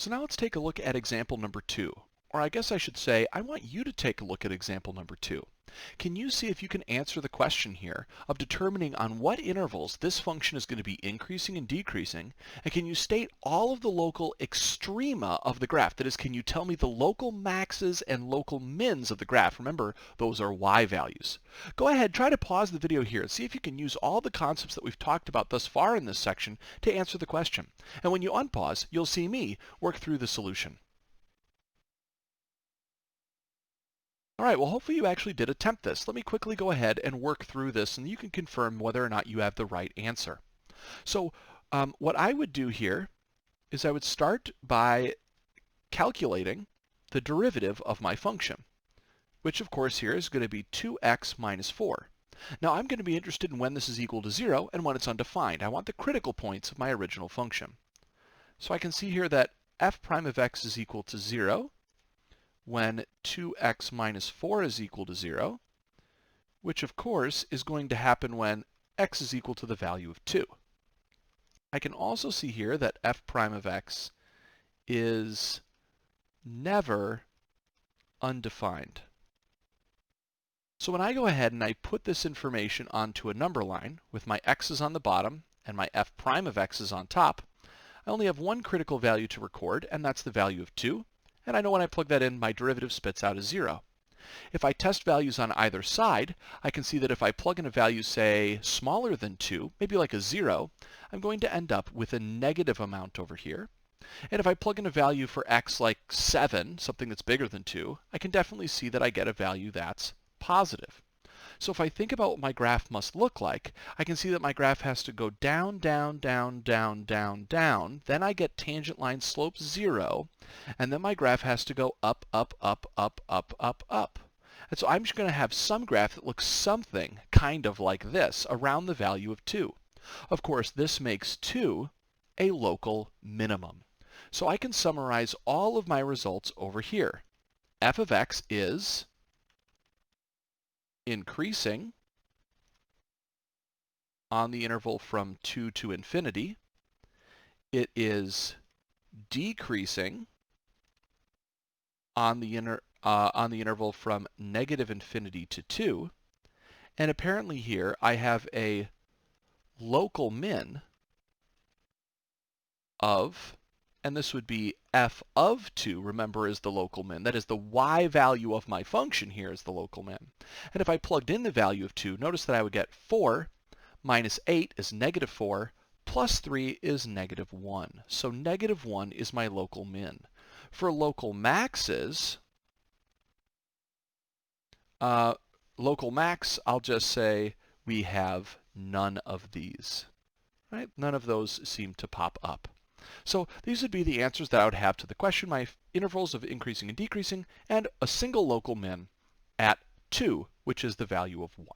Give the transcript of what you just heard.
So now let's take a look at example number 2. Or I guess I should say, I want you to take a look at example number 2. Can you see if you can answer the question here of determining on what intervals this function is going to be increasing and decreasing, and can you state all of the local extrema of the graph? That is, can you tell me the local maxes and local mins of the graph? Remember, those are y values. Go ahead, try to pause the video here and see if you can use all the concepts that we've talked about thus far in this section to answer the question. And when you unpause, you'll see me work through the solution. All right, well, hopefully you actually did attempt this. Let me quickly go ahead and work through this, and you can confirm whether or not you have the right answer. So what I would do here is I would start by calculating the derivative of my function, which of course here is going to be 2x minus 4. Now I'm going to be interested in when this is equal to 0 and when it's undefined. I want the critical points of my original function. So I can see here that f prime of x is equal to 0 when 2x minus 4 is equal to 0, which of course is going to happen when x is equal to the value of 2. I can also see here that f prime of x is never undefined. So when I go ahead and I put this information onto a number line with my x's on the bottom and my f prime of x is on top, I only have one critical value to record, and that's the value of 2. And I know when I plug that in, my derivative spits out as 0. If I test values on either side, I can see that if I plug in a value, say, smaller than 2, maybe like a 0, I'm going to end up with a negative amount over here. And if I plug in a value for x like 7, something that's bigger than 2, I can definitely see that I get a value that's positive. So if I think about what my graph must look like, I can see that my graph has to go down, down, down, down, down, down. Then I get tangent line slope 0. And then my graph has to go up, up, up, up, up, up, up. And so I'm just going to have some graph that looks something kind of like this around the value of 2. Of course, this makes 2 a local minimum. So I can summarize all of my results over here. F of x is increasing on the interval from 2 to infinity. It is decreasing on the interval from negative infinity to 2. And apparently here I have a local min of, and this would be f of 2, remember, is the local min. That is, the y value of my function here is the local min. And if I plugged in the value of 2, notice that I would get 4 minus 8 is negative 4, plus 3 is negative 1. So negative 1 is my local min. For local maxes, local max, I'll just say we have none of these. Right? None of those seem to pop up. So these would be the answers that I would have to the question, my intervals of increasing and decreasing, and a single local min at 2, which is the value of 1.